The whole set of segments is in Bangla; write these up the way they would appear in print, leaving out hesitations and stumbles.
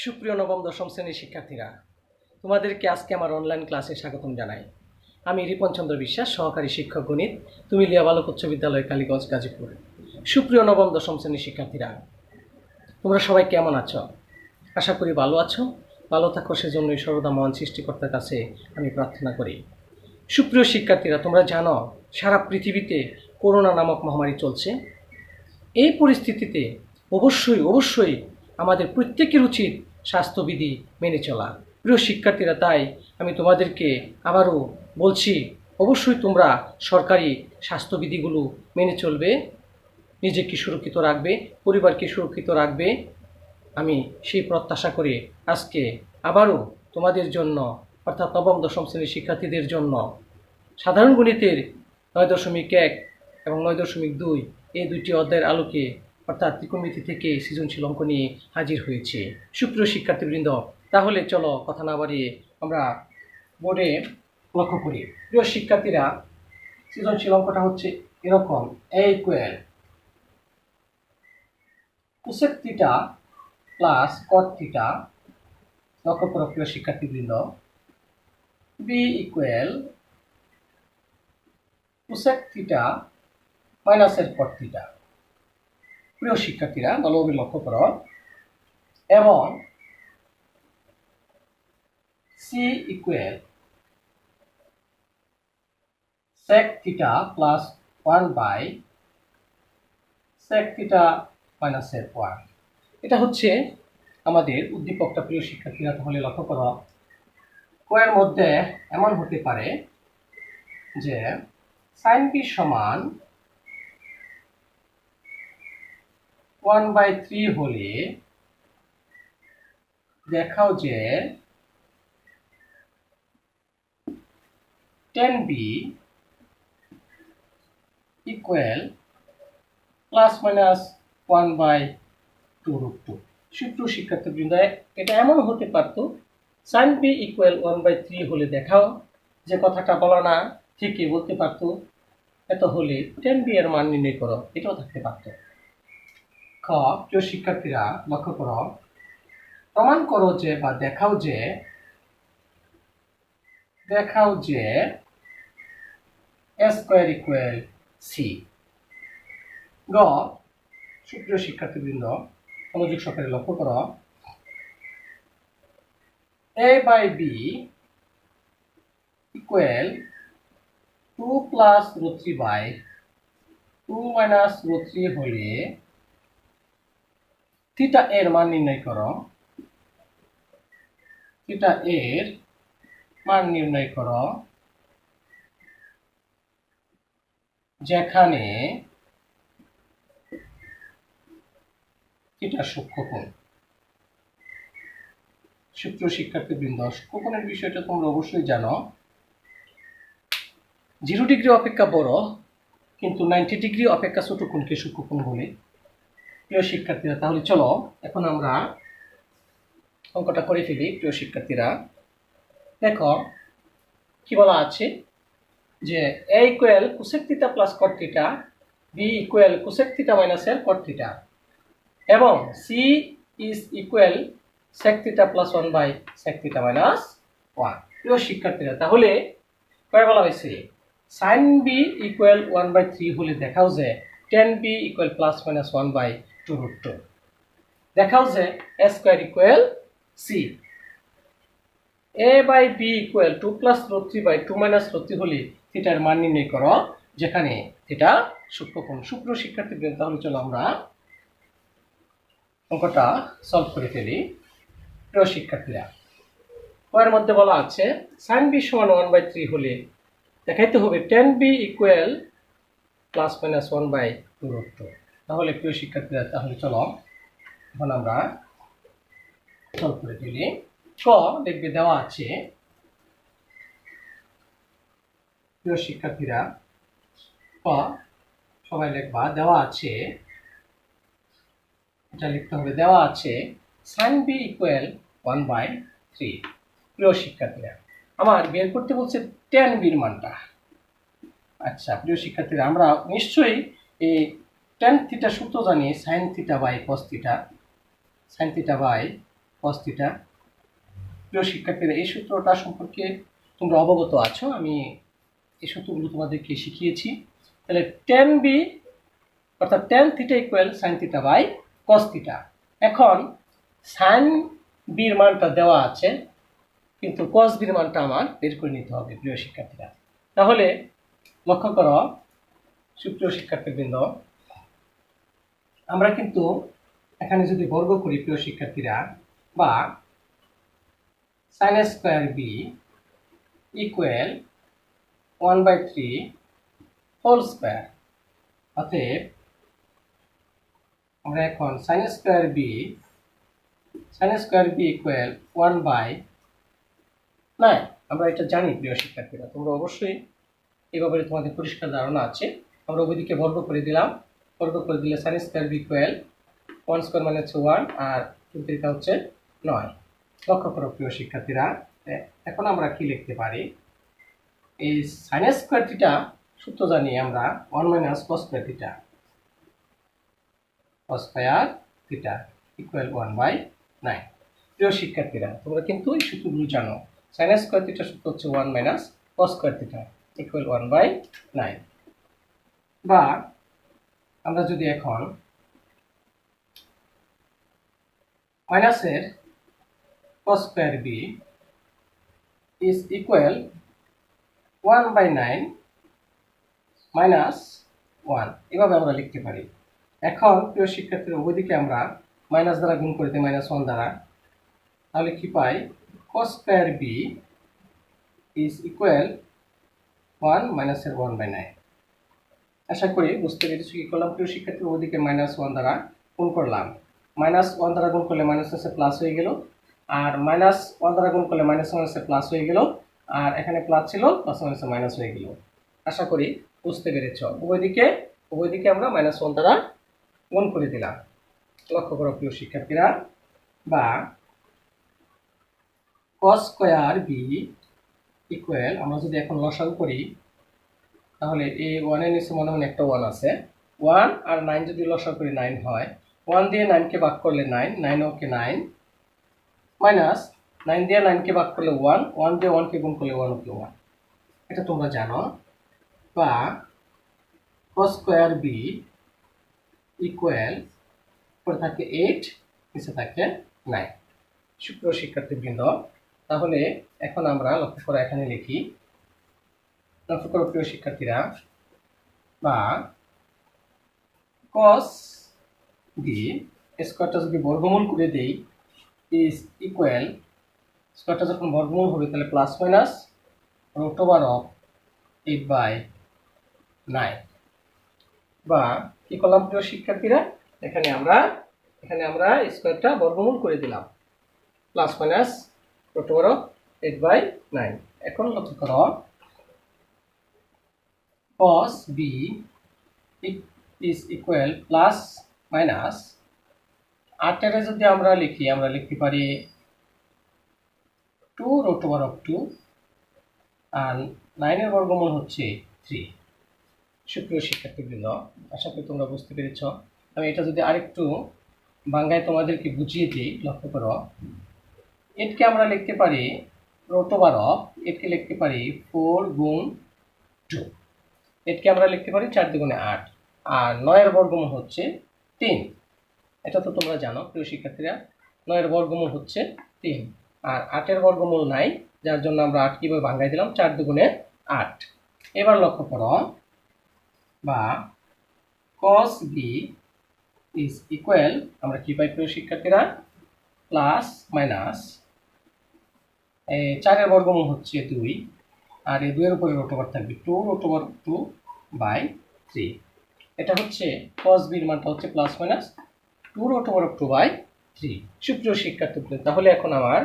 সুপ্রিয় নবম দশম শ্রেণীর শিক্ষার্থীরা, তোমাদেরকে আজকে আমার অনলাইন ক্লাসে স্বাগতম জানাই। আমি রিপন চন্দ্র বিশ্বাস, সহকারী শিক্ষক গণিত, তুমিলিয়া বালক উচ্চ বিদ্যালয়, কালীগঞ্জ, গাজীপুর। সুপ্রিয় নবম দশম শ্রেণীর শিক্ষার্থীরা, তোমরা সবাই কেমন আছো? আশা করি ভালো আছো। ভালো থাকো সেজন্যই সর্বদা মহান সৃষ্টিকর্তার কাছে আমি প্রার্থনা করি। সুপ্রিয় শিক্ষার্থীরা, তোমরা জানো সারা পৃথিবীতে করোনা নামক মহামারী চলছে। এই পরিস্থিতিতে অবশ্যই আমাদের প্রত্যেকের উচিত স্বাস্থ্যবিধি মেনে চলা। প্রিয় শিক্ষার্থীরা, তাই আমি তোমাদেরকে আবারও বলছি, অবশ্যই তোমরা সরকারি স্বাস্থ্যবিধিগুলো মেনে চলবে, নিজেকে সুরক্ষিত রাখবে, পরিবারকে সুরক্ষিত রাখবে। আমি সেই প্রত্যাশা করে আজকে আবারও তোমাদের জন্য, অর্থাৎ নবম দশম শ্রেণীর শিক্ষার্থীদের জন্য সাধারণ গণিতের 9.1 এবং 9.2 এই দুইটি অধ্যায়ের আলোকে, অর্থাৎ ত্রিকোণমিতি থেকে সৃজনশীল অঙ্ক নিয়ে হাজির হয়েছে। সুপ্রিয় শিক্ষার্থীবৃন্দ, তাহলে চলো কথা না বাড়িয়ে আমরা বোর্ডে লক্ষ্য করি। প্রিয় শিক্ষার্থীরা, সৃজনশীল অঙ্কটা হচ্ছে এরকম: a equal cosec theta plus cot theta. লক্ষ্য করো প্রিয় শিক্ষার্থীবৃন্দ, b ইকুয়াল কোসেক থিটা মাইনাসের কট থিটা। প্রিয় শিক্ষার্থীরা, ভালোভাবে লক্ষ্য করো। এবং C equal sec theta plus 1 by sec theta মাইনাসের 1। এটা হচ্ছে আমাদের উদ্দীপকটা। প্রিয় শিক্ষার্থীরা, তাহলে লক্ষ্য করো, কোয়ের মধ্যে এমন হতে পারে যে সাইন বি সমান 1/3 হলে দেখাও যে tan b equal plus minus 1/2√2। সুপ্রিয় শিক্ষার্থীবৃন্দ, এটা এমন হতে পারতো সাইন বি ইকুয়াল 1/3 হলে দেখাও যে কথাটা বলা না, ঠিকই বলতে পারতো এত হলে tan b এর মান নির্ণয় করো, এটাও থাকতে পারতো। খ, প্রিয় শিক্ষার্থীরা লক্ষ্য করো, প্রমাণ করো যে বা দেখাও যে a স্কয়ার ইকুয়াল সি। গ, সুপ্রিয় শিক্ষার্থীবৃন্দ মনোযোগ সহকারে লক্ষ্য করো, a by B equal 2 plus √3 by 2 minus √3 হলে থিটা এর মান নির্ণয় করো। থিটা এর মান নির্ণয় করো যেখানে থিটা সূক্ষ্মকোণ। সুপ্রিয় শিক্ষার্থীবৃন্দ, সূক্ষ্মকোণের বিষয়টা তোমরা অবশ্যই জানো। 0 ডিগ্রি অপেক্ষা বড়, কিন্তু 90 ডিগ্রি অপেক্ষা ছোট কোণকে সূক্ষ্মকোণ বলে। প্রিয় শিক্ষার্থীরা, তাহলে চলো এখন আমরা অঙ্কটা করে ফেলি। প্রিয় শিক্ষার্থীরা, দেখো কি বলা আছে যে a equal cosec theta plus cot theta, b equal cosec theta মাইনাসের কট থিটা, এবং c is equal sec theta plus 1 by sec theta minus 1। প্রিয় শিক্ষার্থীরা, তাহলে কয় বলা হয়েছে সাইন বি ইকুয়াল 1/3 হলে দেখাও যে tan b equal plus minus 1/2√2। দেখাও যে a square equal C. a by B equal 2 plus √3 by 2 minus √3 হলে থিটার মান নির্ণয় করো যেখানে থিটা সূক্ষ্মকোণ। সুপ্রিয় শিক্ষার্থীবৃন্দ, তাহলে চলো আমরা অঙ্কটা সলভ করে ফেলি। প্রিয় শিক্ষার্থীরা, এর মধ্যে বলা আছে সাইন বি সমান 1/3 হলে দেখাইতে হবে tan b equal plus minus 1/2√2। তাহলে প্রিয় শিক্ষার্থীরা, তাহলে চলো এখন আমরা সলভ করে ফেলি। ক, দেখবে দেওয়া আছে। প্রিয় শিক্ষার্থীরা, ক সবাই লিখবা, দেওয়া আছে, এটা লিখতে হবে, দেওয়া আছে সাইন বি ইকুয়াল 1/3। প্রিয় শিক্ষার্থীরা, আমার বের করতে বলছে tan b এর মানটা। আচ্ছা প্রিয় শিক্ষার্থীরা, আমরা নিশ্চয়ই এই tan থিটা সূত্র জানি, sine theta by cos theta, sine theta by cos theta. প্রিয় শিক্ষার্থীরা, এই সূত্রটা সম্পর্কে তোমরা অবগত আছো, আমি এই সূত্রগুলো তোমাদেরকে শিখিয়েছি। তাহলে tan b অর্থাৎ tan theta equal sin theta by cos theta. এখন sin b এর মানটা দেওয়া আছে, কিন্তু cos b এর মানটা আমার বের করে নিতে হবে প্রিয় শিক্ষার্থীরা। তাহলে লক্ষ্য করো সুপ্রিয় শিক্ষার্থীবৃন্দ, আমরা কিন্তু এখানে যদি বর্গ করি প্রিয় শিক্ষার্থীরা, বা sin square b equal 1/3 whole square, অতএব আমরা এখন sin স্কয়ার b ইকুয়াল 1/9। আমরা এটা জানি প্রিয় শিক্ষার্থীরা, তোমরা অবশ্যই এই ব্যাপারে তোমাদের পরিষ্কার ধারণা আছে। আমরা ওইদিকে বর্গ করে দিলাম, বর্গ করে দিলে sin square b equal 1 square মানে হচ্ছে 1, আর 2 3 হচ্ছে 9। লক্ষ্য করো প্রিয় শিক্ষার্থীরা, এখন আমরা কি লিখতে পারি? এই sin স্কয়ার থিটা সূত্র জানি আমরা 1 - cos square theta, cos square theta equal 1/9। প্রিয় শিক্ষার্থীরা, তোমরা কিন্তু এই সূত্রগুলো জানো। sin স্কয়ার থিটা সূত্র হচ্ছে 1 - cos স্কয়ার থিটা ইকুয়াল 1/9। বা আমরা যদি এখন মাইনাসের cos square b is equal 1/9 minus 1, এভাবে আমরা লিখতে পারি। এখন প্রিয় শিক্ষার্থীরা, ওইদিকে আমরা মাইনাস দ্বারা গুণ করে দিই -1 দ্বারা, তাহলে কি পাই? cos square b is equal 1 মাইনাসের 1/9। আশা করি বুঝতে পেরেছি কি করলাম প্রিয় শিক্ষার্থীরা। ওইদিকে -1 দ্বারা গুণ করলাম, -1 দ্বারা গুণ করলে মাইনাস আছে প্লাস হয়ে গেল, আর -1 দ্বারা গুণ করলে -1 আছে প্লাস হয়ে গেল, আর এখানে প্লাস ছিল প্লাস আছে মাইনাস হয়ে গেল। আশা করি বুঝতে পেরেছ। উভয়দিকে আমরা -1 দ্বারা গুণ করে দিলাম। লক্ষ্য করো প্রিয় শিক্ষার্থীরা, বা cos স্কয়ার b ইকুয়াল, আমরা যদি এখন লসাগু করি, তাহলে এই 1 এর নিচে মনে হয় একটা 1 আছে, 1 আর 9 যদি লসাগু করি 9 হয়, 1 দিয়ে 9 কে ভাগ করলে 9, 9 ওকে 9, মাইনাস 9 দিয়ে 9 কে ভাগ করলে 1, 1 দিয়ে 1 কে গুণ করলে 1 ওকে 1। এটা তোমরা জানো। বা cos স্কয়ার b ইকুয়াল পরে থাকে 8, নিচে থাকে 9। সুপ্রিয় শিক্ষার্থীবৃন্দ, তাহলে এখন আমরা লক্ষ্য করে এখানে লিখি, লক্ষ্য করো প্রিয় শিক্ষার্থীরা, বা cos b স্কয়ারটা যদি বর্গমূল করে দেই ইজ ইকুয়াল, স্কয়ারটা যখন বর্গমূল হবে তাহলে প্লাস মাইনাস √8/9। বা কি করলাম প্রিয় শিক্ষার্থীরা, এখানে আমরা স্কয়ারটা বর্গমূল করে দিলাম, প্লাস মাইনাস √8/9। এখন লক্ষ্য করো cos b is equal plus minus 8 এর যদি আমরা লিখতে পারি 2√2, আর 9 এর বর্গমূল হচ্ছে 3। সুপ্রিয় শিক্ষার্থীবৃন্দ, আশা করি তোমরা বুঝতে পেরেছ। আমি এটা যদি আরেকটু বাংলায় তোমাদেরকে বুঝিয়ে দিই, লক্ষ্য করো, এটকে আমরা লিখতে পারি এটকে লিখতে পারি 4 গুণ 2, এটকে আমরা লিখতে পারি 4 দুগুণে 8, আর 9 এর বর্গমূল হচ্ছে 3। এটা তো তোমরা জানো প্রিয় শিক্ষার্থীরা, 9 এর বর্গমূল হচ্ছে 3, আর 8 এর বর্গমূল নাই, যার জন্য আমরা 8 কিভাবে ভাঙাই দিলাম, 4 দুগুণে 8। এবার লক্ষ্য করো, বা cos b is equal, আমরা কি পাই প্রিয় শিক্ষার্থীরা, প্লাস মাইনাস 4 এর বর্গমূল হচ্ছে 2, আর এই 2 এর উপরে √2 থাকবে 2√2/3। এটা হচ্ছে cos b এর মানটা হচ্ছে প্লাস মাইনাস 2√2/3। সুপ্রিয় শিক্ষার্থীবৃন্দ, তাহলে এখন আমার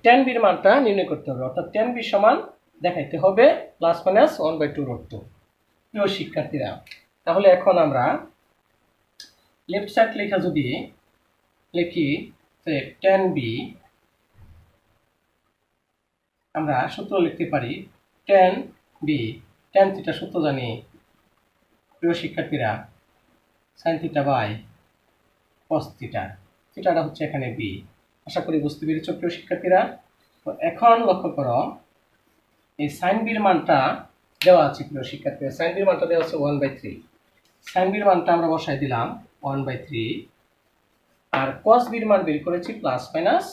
tan b এর মানটা নির্ণয় করতে হবে, অর্থাৎ tan b সমান দেখাইতে হবে প্লাস মাইনাস 1/2√2। প্রিয় শিক্ষার্থীরা, তাহলে এখন আমরা লেফট সাইড লেখা যদি লিখি, tan b আমরা সূত্র লিখতে পারি, tan b tan থিটা সূত্র জানি প্রিয় শিক্ষার্থীরা, sin theta by cos theta, থিটাটা হচ্ছে এখানে b, আশা করি বুঝতে পেরেছ প্রিয় শিক্ষার্থীরা। তো এখন লক্ষ্য করো, এই সাইন বির মানটা দেওয়া আছে প্রিয় শিক্ষার্থীরা। সাইন বির মানটা দেওয়া আছে 1/3। সাইন বির মানটা আমরা বসাই দিলাম 1/3, আর কস বির মান বের করেছি প্লাস মাইনাস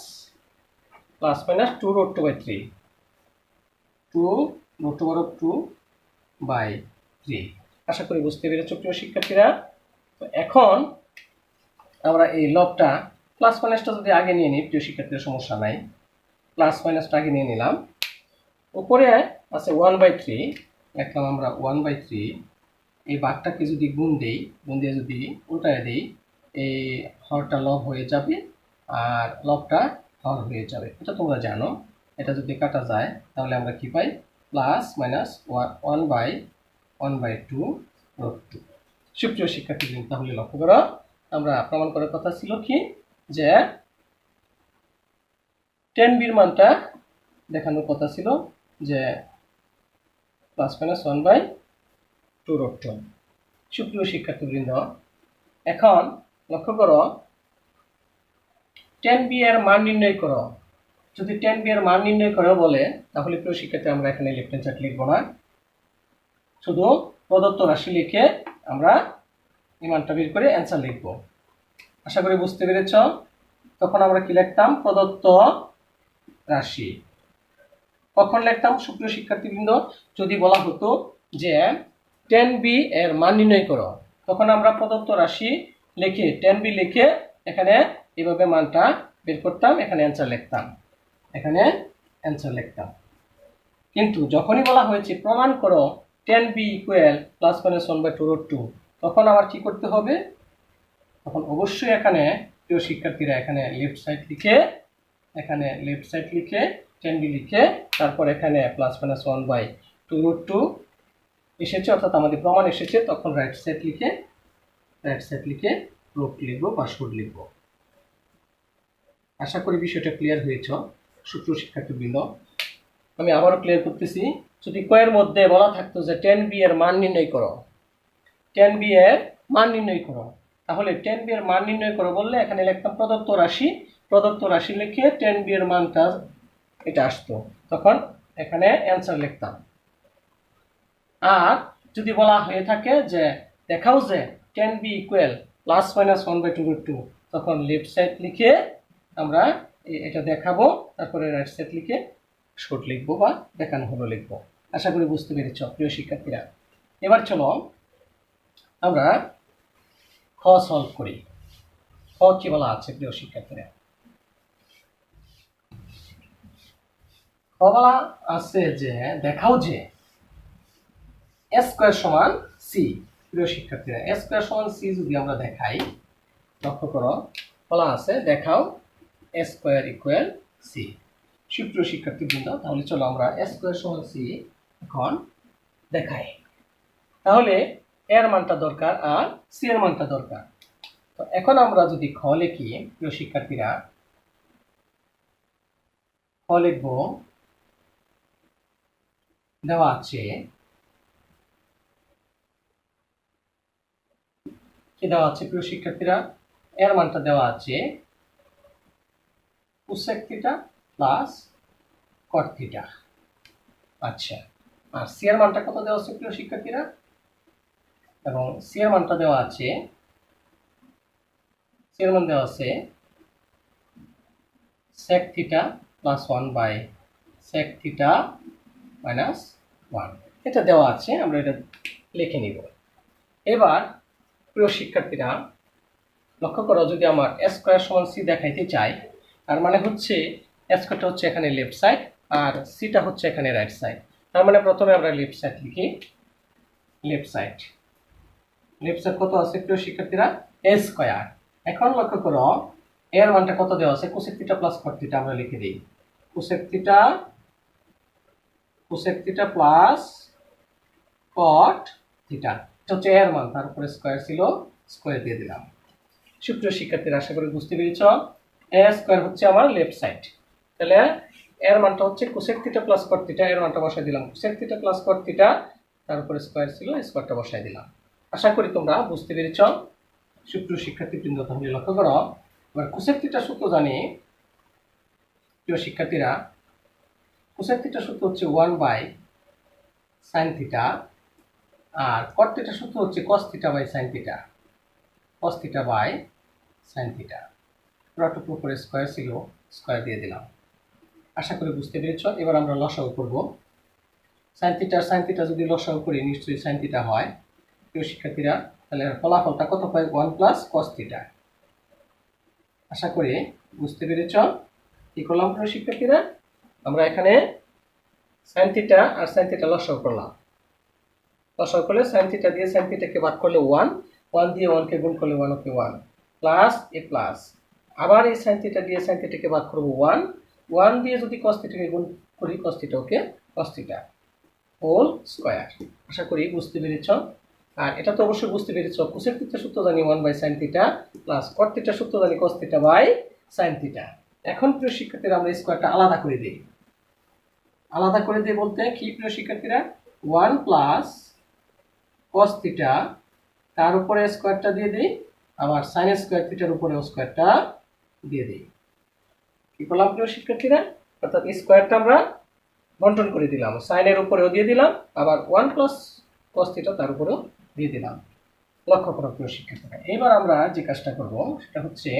2√2/3, 2√2/3। আশা করি বুঝতে পেরেছ প্রিয় শিক্ষার্থীরা। তো এখন আমরা এই লবটা প্লাস মাইনাসটা যদি আগে নিয়ে নিই প্রিয় শিক্ষার্থীর, সমস্যা নাই, প্লাস মাইনাসটা আগে নিয়ে নিলাম। উপরে আছে 1/3, লিখলাম আমরা 1/3। এই ভাগটাকে যদি গুণ দিয়ে যদি উল্টায় দিই, এই হরটা লব হয়ে যাবে আর লবটা হর হয়ে যাবে, এটা তোমরা জানো। এটা যদি কাটা যায় তাহলে আমরা কি পাই, প্লাস মাইনাস 1/2√2। সুপ্রিয় শিক্ষার্থী, তাহলে লক্ষ্য করো, আমরা প্রমাণ করার কথা ছিল কি, যে 10b এর মানটা দেখানোর কথা ছিল যে প্লাস মাইনাস 1/2√2। সুপ্রিয় শিক্ষার্থীবৃন্দ, এখন লক্ষ্য করো, 10b এর মান নির্ণয় করো। যদি 10b এর মান নির্ণয় করো বলে, তাহলে প্রিয় শিক্ষার্থী আমরা এখানে লেফট হ্যান্ড চার্ট লিখবো না, শুধু প্রদত্ত রাশি লিখে আমরা এই মানটা বের করে অ্যান্সার লিখবো। আশা করি বুঝতে পেরেছ। তখন আমরা কি লিখতাম, প্রদত্ত রাশি। কখন লিখতাম সুপ্রিয় শিক্ষার্থীবৃন্দ, যদি বলা হতো যে 10b এর মান নির্ণয় করো, তখন আমরা প্রদত্ত রাশি লিখে 10b লিখে এখানে এইভাবে মানটা বের করতাম, এখানে অ্যান্সার লিখতাম। কিন্তু যখনই বলা হয়েছে প্রমাণ করো 10b ইকুয়াল প্লাস মাইনাস 1/2√2, তখন আমার কি করতে হবে, তখন অবশ্যই এখানে প্রিয় শিক্ষার্থীরা এখানে লেফট সাইড লিখে 10b লিখে তারপর এখানে প্লাস মাইনাস 1/2√2 এসেছে, অর্থাৎ আমাদের প্রমাণ এসেছে, তখন রাইট সাইড লিখে রুট লিখবো বা শুড লিখবো। আশা করি বিষয়টা ক্লিয়ার হয়েছে সুপ্রিয় শিক্ষার্থীবৃন্দ। আমি আবারও ক্লিয়ার করতেছি, যদি কয়ের মধ্যে বলা থাকতো যে 10b এর মান নির্ণয় করো, তাহলে 10b এর মান নির্ণয় করো বললে এখানে লিখতাম প্রদত্ত রাশি লিখে 10b এর মানটা এটা আসতো, তখন এখানে অ্যান্সার লিখতাম। আর যদি বলা হয়ে থাকে যে দেখাও যে 10b ইকুয়াল প্লাস মাইনাস 1/2√2, তখন লেফট সাইড লিখে আমরা এটা দেখাবো, তারপরে রাইট সাইড লিখে শর্ট লিখবো বা দেখানো হলো লিখবো। আশা করি বুঝতে পেরেছ প্রিয় শিক্ষার্থীরা। এবার চলো আমরা খ সলভ করি। খ কি বলা আছে প্রিয় শিক্ষার্থীরা? খ বলা আছে যে দেখাও যে a স্কয়ার সমান c। প্রিয় শিক্ষার্থীরা, a স্কয়ার সমান c যদি আমরা দেখাই, লক্ষ্য করো বলা আছে দেখাও a স্কয়ার ইকুয়াল c। সুপ্রিয় শিক্ষার্থীবৃন্দ, তাহলে চলো আমরা a স্কয়ার সমান c এখন দেখাই। তাহলে এর মানটা দরকার আর c এর মানটা দরকার। তো এখন আমরা যদি খ লিখি প্রিয় শিক্ষার্থীরা, খ লিখব, দেওয়া আছে কি দেওয়া আছে প্রিয় শিক্ষার্থীরা, এর মানটা দেওয়া আছে cosec theta plus cot theta. আচ্ছা, আর সি এর মানটা কত দেওয়া আছে প্রিয় শিক্ষার্থীরা, এবং সি এর মানটা দেওয়া আছে, সি এর মান দেওয়া আছে sec theta plus 1/sec theta minus 1, এটা দেওয়া আছে, আমরা এটা লিখে নিব। এবার প্রিয় শিক্ষার্থীরা লক্ষ্য করো, যদি আমার a স্কয়ার সমান c দেখাইতে চাই, তার মানে হচ্ছে a স্কয়ারটা হচ্ছে এখানে লেফট সাইড আর সিটা হচ্ছে এখানে রাইট সাইড। তার মানে প্রথমে আমরা লেফট সাইড লিখি, লেফট সাইড কত আছে প্রিয় শিক্ষার্থীরা, a স্কয়ার। এখন লক্ষ্য করো এর মানটা কত দেওয়া আছে, cosec theta plus cot theta, আমরা লিখে দিই cosec theta plus cot theta, এটা হচ্ছে এর মান, তার উপরে স্কয়ার ছিল, স্কয়ার দিয়ে দিলাম। সুপ্রিয় শিক্ষার্থীরা, আশা করি বুঝতে পেরেছ। a স্কয়ার হচ্ছে আমার লেফট সাইড, তাহলে এর মানটা হচ্ছে cosec theta plus cot theta, এর মানটা বসাই দিলাম cosec theta plus cot theta, তার উপরে স্কয়ার ছিল, স্কয়ারটা বসাই দিলাম। আশা করি তোমরা বুঝতে পেরেছ সুপ্রিয় শিক্ষার্থীবৃন্দ। তাহলে লক্ষ্য করো, এবার কোসেক থিটা সূত্র জানি প্রিয় শিক্ষার্থীরা, কোসেক থিটার সূত্র হচ্ছে 1/sin থিটা, আর কট থিটার সূত্র হচ্ছে cos theta by sin theta. cos theta by sin theta, পুরোটুকু উপরে স্কয়ার ছিল, স্কয়ার দিয়ে দিলাম। আশা করি বুঝতে পেরেছ। এবার আমরা লসাগু করব। sin থিটা যদি লসাগু করি নিশ্চয়ই sin থিটা হয়। প্রিয় শিক্ষার্থীরা, তাহলে ফলাফলটা কত পাই? 1 + cos থিটা। আশা করি বুঝতে পেরেছ। কি করলাম প্রিয় শিক্ষার্থীরা? আমরা এখানে sin থিটা আর sin থিটা লসাগু করলাম। লসাগু করলে sin থিটা দিয়ে sin থিটাকে বাদ করলে 1, 1 দিয়ে 1 কে গুণ করলে 1 ওকে 1 প্লাস এ প্লাস। আবার এই sin থিটা দিয়ে sin থিটাকে বাদ করব 1, 1 দিয়ে যদি cos থিটাকে গুণ করি cos theta okay cos theta whole square. আশা করি বুঝতে পেরেছ। আর এটা তো অবশ্যই বুঝতে পেরেছ, কোসেক থিটার সূত্র জানি 1/sin থিটা প্লাস কট থিটার সূত্র জানি cos theta by sin theta. এখন প্রিয় শিক্ষার্থীরা আমরা স্কয়ারটা আলাদা করে দিই। আলাদা করে দিই বলতে কি প্রিয় শিক্ষার্থীরা? 1 + cos থিটা, তার উপরে স্কয়ারটা দিয়ে দিই, আবার sin স্কয়ার থিটার উপরে স্কয়ারটা দিয়ে দিই। কি করলাম প্রিয় শিক্ষার্থীরা? অর্থাৎ স্কয়ারটা আমরা বন্টন করে দিলাম, sin এর উপরেও দিয়ে দিলাম, আবার 1 + cos থিটা তার উপরেও দিয়ে দিলাম। লক্ষ্য করো প্রিয় শিক্ষার্থীরা, এবার আমরা যে কাজটা করব সেটা হচ্ছে,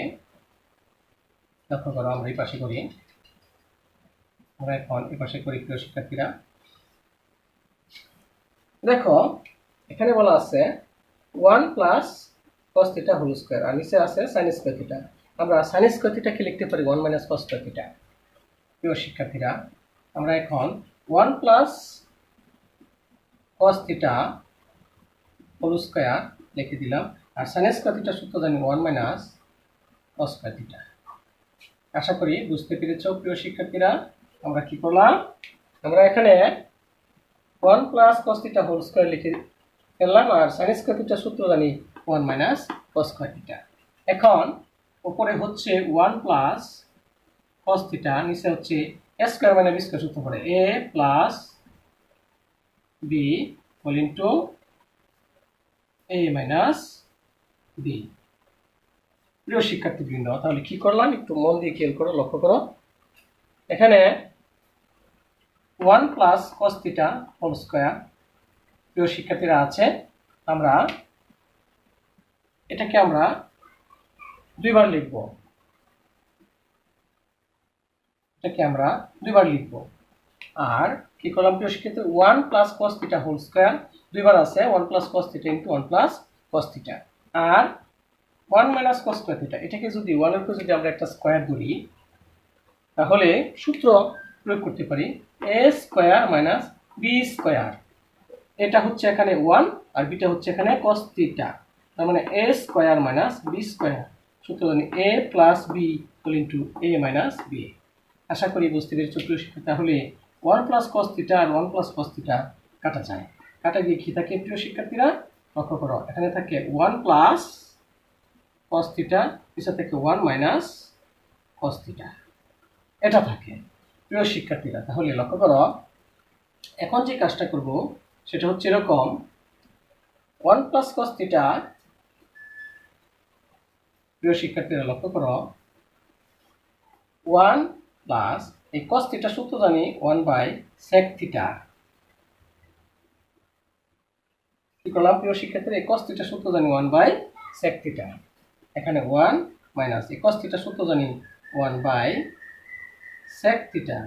লক্ষ্য করো আমরা এই পাশে করি, আমরা এখন এই পাশে করি প্রিয় শিক্ষার্থীরা। দেখো এখানে বলা আছে 1 + cos থিটা হোল স্কয়ার, আর নিচে আছে sin স্কয়ার থিটা। আমরা sin স্কয়ার থিটাকে লিখতে পারি 1 - cos স্কয়ার থিটা। প্রিয় শিক্ষার্থীরা, আমরা এখন 1 + cos থিটা হোল স্কয়ার লিখে দিলাম, আর sin স্কয়ার থিটার সূত্র জানি 1 - cos স্কয়ার থিটা। আশা করি বুঝতে পেরেছ প্রিয় শিক্ষার্থীরা। আমরা কি করলাম? আমরা এখানে 1 + cos থিটা হোল স্কয়ার লিখে ফেললাম, আর sin স্কয়ার থিটার সূত্র জানি 1 - cos স্কয়ার থিটা। এখন উপরে হচ্ছে 1 + cos থিটা, নিচে হচ্ছে a স্কয়ার - b স্কয়ার সূত্র পড়ে a + b whole into a - b। প্রিয় শিক্ষার্থীবৃন্দ, তাহলে কি করলাম একটু মন দিয়ে খেয়াল করো, লক্ষ্য করো। এখানে 1 + cos থিটা হোল স্কয়ার প্রিয় শিক্ষার্থীরা আছে। আমরা এটাকে আমরা দুইবার লিখব, আর কি করলাম প্রিয় শিক্ষার্থী? 1 + cos থিটা হোল স্কয়ার দুইবার আছে, 1 + cos theta into 1 + cos theta, আর 1 - cos স্কয়ার থিটা। এটাকে যদি 1 এর উপর যদি আমরা একটা স্কয়ার ধরি, তাহলে সূত্র প্রয়োগ করতে পারি a স্কয়ার - b স্কয়ার। এটা হচ্ছে এখানে 1 আর বিটা হচ্ছে এখানে cos থিটা, তার মানে a স্কয়ার - b স্কয়ার। সূত্র জানি a + b whole into a - b। আশা করি বুঝতে পেরেছ প্রিয় শিক্ষার্থী। তাহলে 1 + cos থিটা আর 1 + cos থিটা কাটা যায়। কাটা গিয়ে কি থাকে প্রিয় শিক্ষার্থীরা? লক্ষ্য করো, এখানে থাকে 1 + cos থিটা, নিচে থেকে 1 - cos থিটা, এটা থাকে প্রিয় শিক্ষার্থীরা। তাহলে লক্ষ্য করো, এখন যে কাজটা করব সেটা হচ্ছে এরকম, 1 + cos থিটা, প্রিয় শিক্ষার্থীরা লক্ষ্য করো, 1 প্লাস এই cos থিটা সূত্র জানি 1/sec থিটা। কি করলাম প্রিয় শিক্ষার্থীরা? এই cos থিটা সূত্র জানি 1/sec থিটা। এখানে 1 মাইনাস এই cos থিটা সূত্র জানি 1/sec থিটা।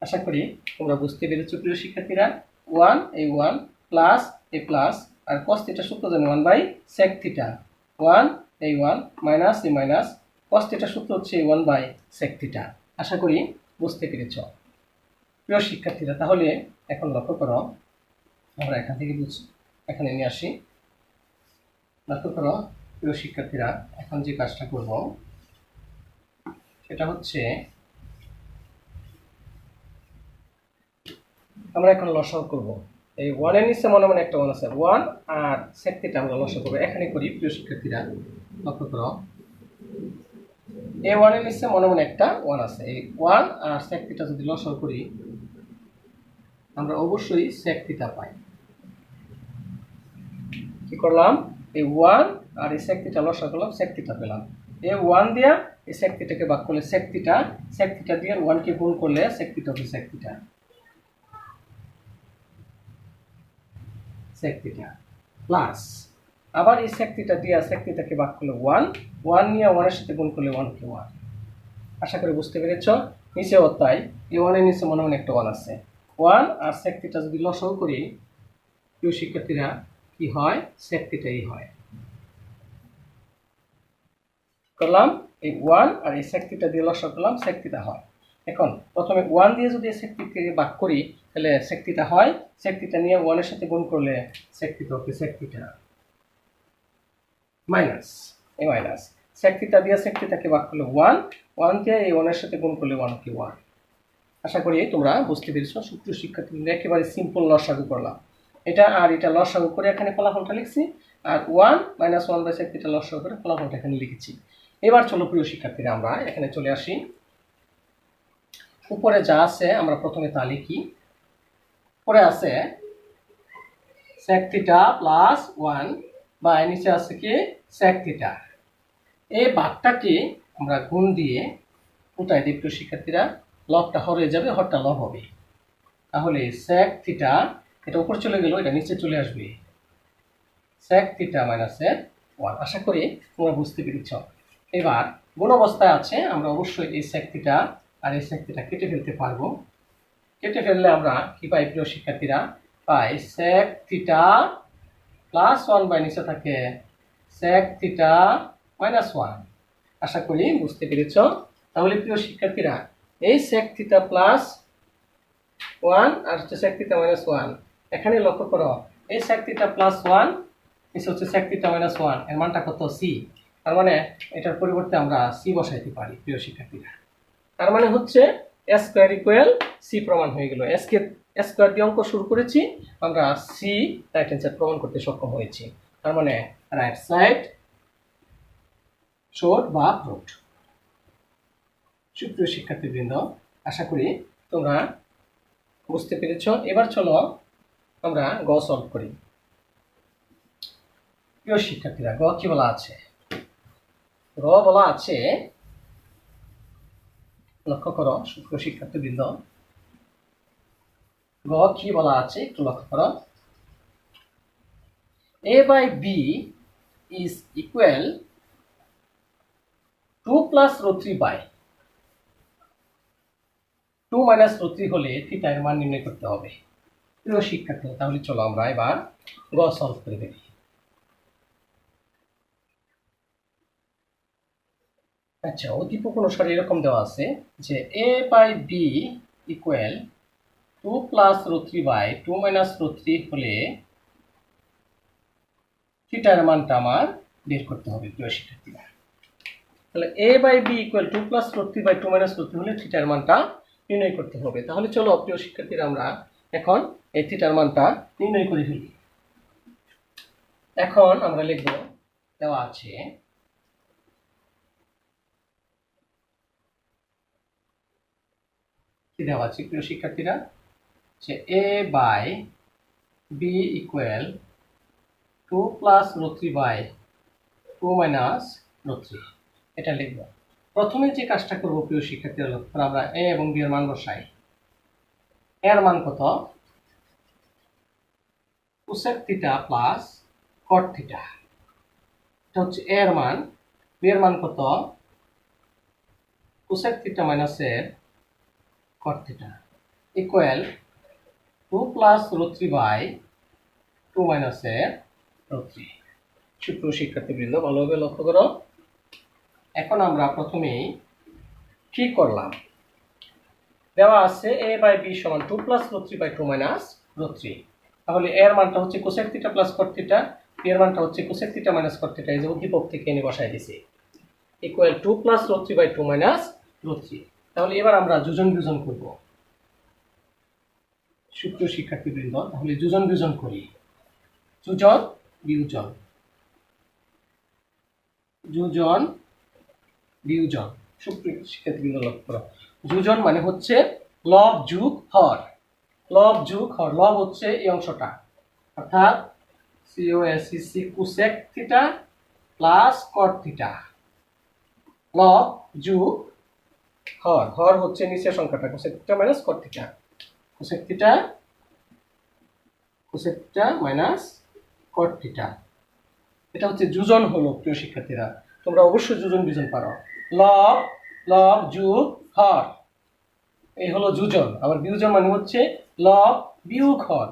আশা করি তোমরা বুঝতে পেরেছো প্রিয় শিক্ষার্থীরা। 1 এই 1 প্লাস এই প্লাস, আর cos থিটা সূত্র জানি 1/sec থিটা। 1 এই 1 মাইনাস এই মাইনাস, cos থিটা সূত্র হচ্ছে 1/sec থিটা। আশা করি বুঝতে পেরেছ প্রিয় শিক্ষার্থীরা। তাহলে এখন লক্ষ্য করো, আমরা এখান থেকে এখানে নিয়ে আসি। লক্ষ্য করো প্রিয় শিক্ষার্থীরা, এখন যে কাজটা করব সেটা হচ্ছে, আমরা এখন লসাগু করব। এই 1 এর নিচে মনে মনে একটা 1 আছে, 1 আর sec থিটা আমরা লসাগু করব। এখানে করি প্রিয় শিক্ষার্থীরা, লক্ষ্য করো, এই 1 এর নিচে মনে মনে একটা 1 আছে। এই 1 আর sec থিটা যদি লসাগু করি, আমরা অবশ্যই sec থিটা পাই। কি করলাম? এই 1 আর এই sec থিটা লসাগু করলাম, sec থিটা পেলাম। এ 1 দিয়া এই sec থিটাকে ভাগ করলে sec থিটা দিয়ে 1 কে গুণ করলে sec থিটা হবে sec থিটা প্লাস আবার এই sec থিটা দিয়ে sec থিটাকে ভাগ করলে 1 নিয়ে 1 এর সাথে গুণ করলে 1 কে 1। আশা করি বুঝতে পেরেছো। নিচেও তাই, এই 1 এর নিচে মনে মনে একটা 1 আছে। 1 আর sec থিটা যদি লসাগু করি প্রিয় শিক্ষার্থীরা কি হয়, sec থিটাই হয়। করলাম এই 1 আর এই sec থিটা দিয়ে লসাগু করলাম, sec থিটা হয়। এখন প্রথমে 1 দিয়ে যদি sec থিটাকে ভাগ করি তাহলে sec থিটা হয়, sec থিটা নিয়ে 1 এর সাথে গুণ করলে sec থিটা হবে sec থিটা মাইনাস এই মাইনাস sec থিটা দিয়ে sec থিটাকে ভাগ করলে 1 দিয়ে এই 1 এর সাথে গুণ করলে 1 কি 1। আশা করি তোমরা বুঝতে পেরেছো। সুপ্রিয় শিক্ষার্থীরা একেবারে সিম্পল লসাগু করলাম, এটা আর এটা লসাগু করে এখানে ফলাফলটা লিখছি, আর 1 - 1/sec থিটা লসাগু করে ফলাফলটা এখানে লিখেছি। এবার চলো প্রিয় শিক্ষার্থীরা আমরা এখানে চলে আসি। উপরে যা আছে আমরা প্রথমে তা লিখি। উপরে আছে sec থিটা প্লাস 1 বা নিচে আছে কি sec থিটা। এই ভাগটাকে আমরা গুণ দিয়ে উল্টাই দিই প্রিয় শিক্ষার্থীরা, লবটা হরে যাবে, হরটা লব হবে। তাহলে sec থিটা এটা উপর চলে গেল, এটা নিচে চলে আসবে sec থিটা মাইনাস 1। আশা করি তোমরা বুঝতে পেরেছ। এবার গুণ অবস্থায় আছে, আমরা অবশ্যই এই sec থিটা আর এই sec থিটা কেটে ফেলতে পারবো। কেটে ফেললে আমরা কি পাই প্রিয় শিক্ষার্থীরা, পাই sec থিটা প্লাস 1 বাই নিচে থাকে sec থিটা মাইনাস 1। আশা করি বুঝতে পেরেছ। তাহলে প্রিয় শিক্ষার্থীরা এই sec থিটা প্লাস 1 আর হচ্ছে sec থিটা মাইনাস 1, এখানে লক্ষ্য করো এই sec থিটা প্লাস 1 নিচে হচ্ছে sec থিটা মাইনাস 1, এর মানটা কত c। তার মানে এটার পরিবর্তে আমরা c বসাইতে পারি প্রিয় শিক্ষার্থীরা। তার মানে হচ্ছে a স্কয়ার ইকুয়াল c প্রমাণ হয়ে গেল। s কে স্কয়ার দিয়ে অঙ্ক শুরু করেছি, আমরা c রাইট অ্যান্সার প্রমাণ করতে সক্ষম হয়েছি। তার মানে রাইট সাইড শর্ট বা প্রুফড। সুপ্রিয় শিক্ষার্থীবৃন্দ, আশা করি তোমরা বুঝতে পেরেছ। এবার চলো আমরা গ সলভ করি। প্রিয় শিক্ষার্থীরা গ কি বলা আছে, গ বলা আছে, লক্ষ্য করো সুপ্রিয় শিক্ষার্থীবৃন্দ, গ কি বলা আছে একটু লক্ষ্য করো। a by b is equal 2 plus root 3 by 2 minus root 3 হলে থিটা এর মান নির্ণয় করতে হবে। প্রিয় শিক্ষার্থী, তাহলে চলো আমরা এবার গ সলভ করে দেখি। আচ্ছা, উদ্দীপক অনুসারে এরকম দেওয়া আছে যে a by b equal 2 plus root 3 by 2 minus root 3 হলে থিটার মানটা আমার বের করতে হবে প্রিয় শিক্ষার্থীরা। তাহলে a by b equal 2 plus root 3 by 2 minus root 3 হলে থিটার মানটা নির্ণয় করতে হবে। তাহলে চলো প্রিয় শিক্ষার্থীরা আমরা এখন এই থিটার মানটা নির্ণয় করে ফেলি। এখন আমরা লিখব, দেওয়া আছে কি দেওয়া আছে প্রিয় শিক্ষার্থীরা, যে a by b equal 2 plus root 3 by 2 minus root 3, এটা লিখব। প্রথমে যে কাজটা করব প্রিয় শিক্ষার্থীরা, লক্ষ্য করে আমরা a এবং b এর মান বসাই। এর মান কত, cosec theta plus cot theta, এটা হচ্ছে a এর মান। b এর মান কত, cosec theta minus cot theta equal 2 plus root 3 by 2 minus root 3। সুপ্রিয় শিক্ষার্থীবৃন্দ ভালোভাবে লক্ষ্য করো। এখন আমরা প্রথমেই কি করলাম, দেওয়া আছে a by b সমান 2 plus root 3 by 2 minus root 3। তাহলে এর মানটা হচ্ছে cosec theta plus cot theta, b এর মানটা হচ্ছে cosec theta minus cot theta, এই যে উদ্দীপক থেকে এনে বসাই দিয়েছি, equal 2 plus root 3 by 2 minus root 3। তাহলে এবার আমরা যোজন বিয়োজন করব সুপ্রিয় শিক্ষার্থীবৃন্দ। তাহলে যোজন বিয়োজন করি, যোজন বিয়োজন, যোজন বিয়োজন। সুপ্রিয় শিক্ষার্থীবৃন্দ লক্ষ্য করো, যোজন মানে হচ্ছে লব যোগ হর, লব যোগ হর। লব হচ্ছে এই অংশটা, অর্থাৎ cosec theta plus cot theta লব যোগ হর, হর হচ্ছে নিচের সংখ্যাটা cosec theta minus cot theta, cosec theta minus cot theta. এটা হচ্ছে যোজন হলো প্রিয় শিক্ষার্থীরা, তোমরা অবশ্যই যোজন বিজন পারো। লব লব যোগ হর, এই হলো যোজন। আবার বিয়োজন মানে হচ্ছে লব বিয়োগ হর।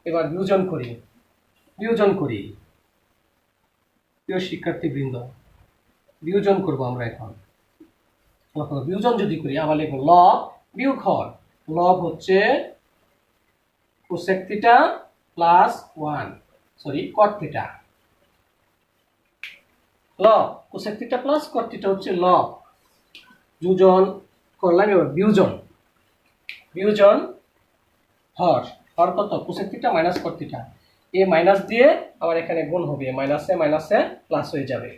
এবার বিয়োজন করি, প্রিয় শিক্ষার্থীবৃন্দ, বিয়োজন করব আমরা এখন। বিয়োজন যদি করি আবার লিখব লব বিয়োগ হর। লব হচ্ছে cosec theta plus 1 sorry cot theta. লব cosec theta plus cot theta হচ্ছে লব। যোজন করলাম, এবার বিয়োজন হর, হর কত cosec theta minus cot theta. এ মাইনাস দিয়ে আবার এখানে গুণ হবে, মাইনাসে মাইনাসে প্লাস হয়ে যাবে।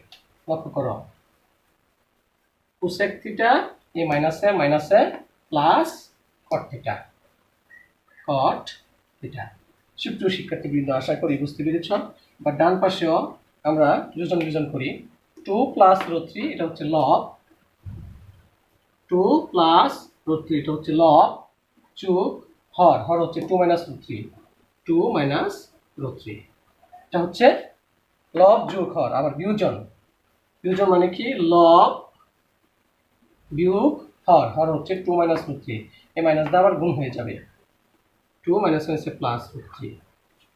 লক্ষ্য করো, কোসেক থিটা এ মাইনাসে মাইনাসে প্লাস কট থিটা, সুপ্রিয় শিক্ষার্থীবৃন্দ, আশা করি বুঝতে পেরেছ। বা ডান পাশেও আমরা যোজন করি। 2 প্লাস √3 এটা হচ্ছে লব, 2 প্লাস √3 এটা হচ্ছে লব যোগ হর, হর হচ্ছে 2 মাইনাস √3, 2 মাইনাস √3 এটা হচ্ছে লব যোগ হর। আবার বিয়োজন মানে কি লব বিয়োগ হর, হর হচ্ছে 2 মাইনাস √3, এই মাইনাস দিয়ে আবার গুণ হয়ে যাবে, 2 মাইনাস হচ্ছে প্লাস √3।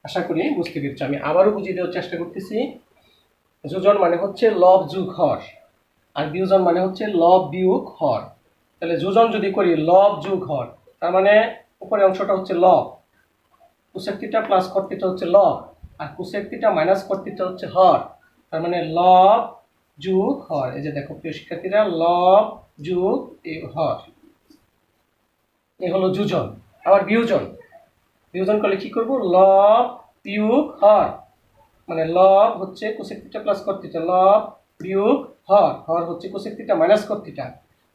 আশা করি বুঝতে পেরেছি। আমি আবারও বুঝিয়ে দেওয়ার চেষ্টা করতেছি। যোজন মানে হচ্ছে লব যোগ হর, আর বিয়োজন মানে হচ্ছে লব বিয়োগ হর। তাহলে যোজন যদি করি লব যোগ হর, তার মানে উপরের অংশটা হচ্ছে লব, cosec theta plus cot theta হচ্ছে লব, আর cosec theta minus cot theta হচ্ছে হর। তার মানে লব যোগ হর। এই যে দেখো প্রিয় শিক্ষার্থীরা, লব যোগ হর, এই হলো যোজন। আবার বিয়োজন করলে কি করব, লব বিয়োগ হর, মানে লব হচ্ছে cosec theta plus cot theta, লব বিয়োগ হর, হর হচ্ছে cosec theta minus cot theta.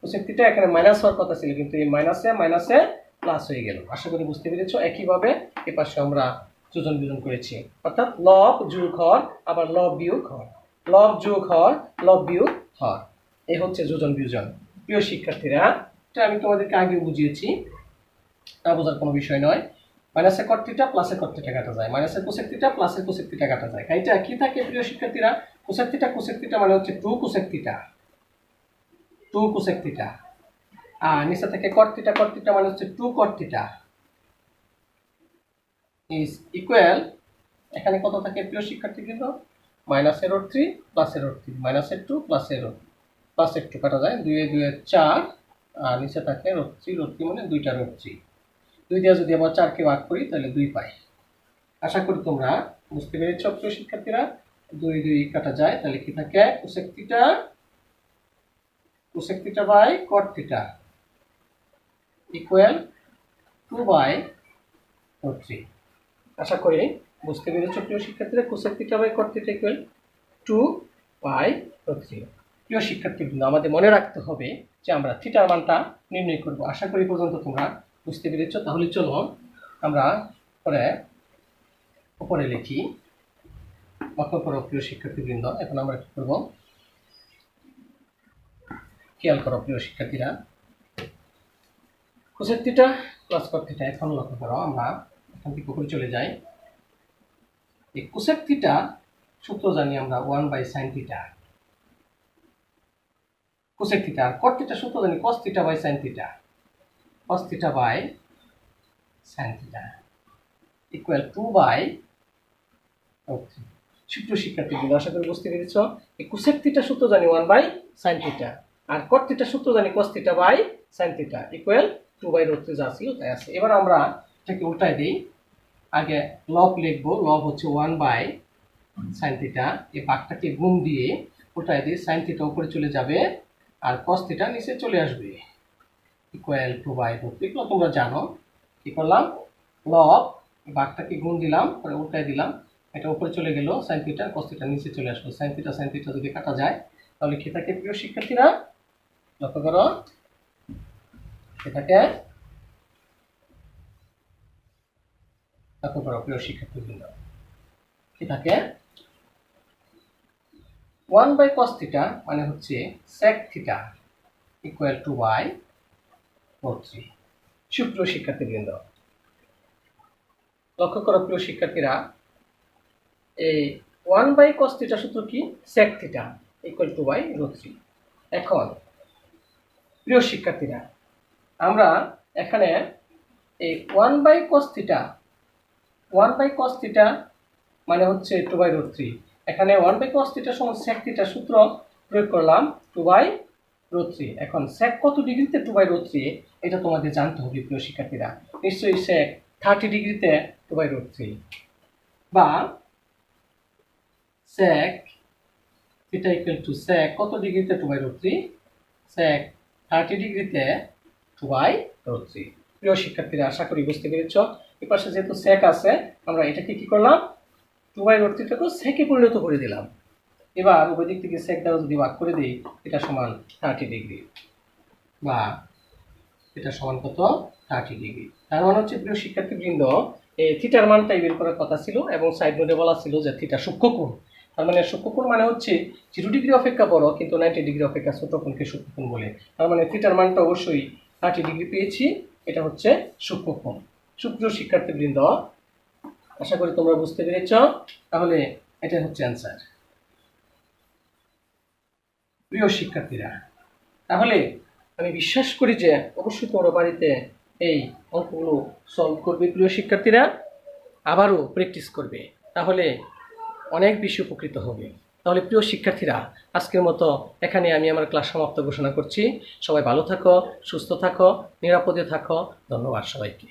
Cosec theta এখানে মাইনাস হওয়ার কথা ছিল, কিন্তু এই মাইনাসে মাইনাসে প্লাস হয়ে গেল। আশা করি বুঝতে পেরেছো। একইভাবে এই পাশে আমরা যোজন বিয়োজন করেছি, অর্থাৎ লব যোগ হর, আবার লব বিয়োগ হর, লব যোগ হর, লব বিয়োগ হর, এই হচ্ছে যোজন বিয়োজন। প্রিয় শিক্ষার্থীরা, এটা আমি তোমাদেরকে আগে বুঝিয়েছি, তা বোঝার কোনো বিষয় নয়। মাইনাসে কট থিটা প্লাসে কট থিটা কাটা যায়, মাইনাসে কোসেক থিটা প্লাসে কোসেক থিটা কাটা যায়। এটা কি থাকে প্রিয় শিক্ষার্থীরা, কোসেক থিটা মানে হচ্ছে 2 কোসেক থিটা, আর নিচে থেকে কট থিটা মানে হচ্ছে 2 কট থিটা ইজ ইকুয়াল, এখানে কত থাকে প্রিয় শিক্ষার্থীবৃন্দ, মাইনাসের √3 প্লাসের √3, মাইনাসের 2 প্লাসের 2 কাটা যায়, 2 এ 2 এ 4, আর নিচে থাকে √3 মানে 2টা √3, 2 দিয়ে যদি আমরা 4কে ভাগ করি তাহলে 2 পাই। আশা করি তোমরা বুঝতে পেরেছ প্রিয় শিক্ষার্থীরা। 2 2 কাটা যায়, তাহলে কি থাকে, cosec theta by cot theta equal 2/√3। আশা করি বুঝতে পেরেছ প্রিয় শিক্ষার্থীরা, cosec theta by cot theta equal 2/√3। প্রিয় শিক্ষার্থীবৃন্দ, আমাদের মনে রাখতে হবে যে আমরা থিটার মানটা নির্ণয় করব। আশা করি পর্যন্ত তোমরা বুঝতে পেরেছ। তাহলে চলো আমরা উপরে লিখি। লক্ষ্য করো প্রিয় শিক্ষার্থীবৃন্দ, এখন আমরা কি করব, খেয়াল করো প্রিয় শিক্ষার্থীরা, cosec theta plus cot theta. এখন লক্ষ্য করো, আমরা এখান থেকে উপরে চলে যাই। এই কোসেক থিটা সূত্র জানি আমরা 1/sin থিটা, কোসেক থিটা। আর কট থিটা সূত্র জানি cos theta by sin theta, cos theta by sin theta equal 2/√3। সুপ্রিয় শিক্ষার্থীবৃন্দ, আশা করি বুঝতে পেরেছ। এই কোসেক থিটা সূত্র জানি 1/sin থিটা, আর কট থিটা সূত্র জানি cos theta by sin theta equal 2/√3, যা ছিল তাই আছে। এবার আমরা এটাকে উল্টাই দিই। আগে লব লিখবো, লব হচ্ছে 1/sin থিটা, এই ভাগটাকে গুণ দিয়ে উল্টাই দিই, sin থিটা উপরে চলে যাবে আর cos থিটা নিচে চলে আসবে, ইকুয়াল 2/√3। এগুলো তোমরা জানো। কি করলাম, লব ভাগটাকে গুণ দিলাম, পরে উল্টাই দিলাম, এটা উপরে চলে গেল, sin থিটা cos থিটা নিচে চলে আসলো। sin থিটা যদি কাটা যায় তাহলে কি থাকে প্রিয় শিক্ষার্থীরা, লক্ষ্য করো, এটাকে লক্ষ্য করো প্রিয় শিক্ষার্থীবৃন্দ, কি থাকে, 1/cos থিটা মানে হচ্ছে sec theta equal to y/3। সুপ্রিয় শিক্ষার্থীবৃন্দ, লক্ষ্য করো প্রিয় শিক্ষার্থীরা, এই 1/cos থিটা সূত্র কি? sec theta equal to y/3। এখন প্রিয় শিক্ষার্থীরা, আমরা এখানে এই 1/cos থিটা 1/cos থিটা মানে হচ্ছে 2/3, এখানে 1/cos থিটা সমান sec থিটা সূত্র প্রয়োগ করলাম 2/3। এখন sec কত ডিগ্রিতে 2/3 এটা তোমাদের জানতে হবে প্রিয় শিক্ষার্থীরা। নিশ্চয়ই sec 30 ডিগ্রিতে 2/3 বা sec theta equal to sec কত ডিগ্রিতে 2/3, sec 30 ডিগ্রিতে 2/3। প্রিয় শিক্ষার্থীরা, আশা করি বুঝতে পেরেছ। এই পাশে যেহেতু sec আছে, আমরা এটাকে কি করলাম, 2/3টাকে সেকে পরিণত করে দিলাম। এবার উভয় দিক থেকে sec দ্বারা যদি ভাগ করে দিই, এটা সমান 30 ডিগ্রি বা এটা সমান কত, 30 ডিগ্রি। তার মানে হচ্ছে প্রিয় শিক্ষার্থীবৃন্দ, এই থিটার মানটাই বের করার কথা ছিল এবং সাইড নোটে বলা ছিল যে থিটা সূক্ষ্মকোণ। তার মানে সূক্ষ্মকোণ মানে হচ্ছে 0 ডিগ্রি অপেক্ষা বড় কিন্তু 90 ডিগ্রি অপেক্ষা ছোট কোণকে সূক্ষ্মকোণ বলে। তার মানে থিটার মানটা অবশ্যই 30 ডিগ্রি পেয়েছি, এটা হচ্ছে সূক্ষ্মকোণ। সুপ্রিয় শিক্ষার্থীবৃন্দ, আশা করি তোমরা বুঝতে পেরেছ। তাহলে এটা হচ্ছে অ্যান্সার। প্রিয় শিক্ষার্থীরা, তাহলে আমি বিশ্বাস করি যে অবশ্যই তোমরা বাড়িতে এই অঙ্কগুলো সলভ করবে প্রিয় শিক্ষার্থীরা, আবারও প্র্যাকটিস করবে, তাহলে অনেক বেশি উপকৃত হবে। তাহলে প্রিয় শিক্ষার্থীরা, আজকের মতো এখানে আমি আমার ক্লাস সমাপ্ত ঘোষণা করছি। সবাই ভালো থাকো, সুস্থ থাকো, নিরাপদে থাকো। ধন্যবাদ সবাইকে।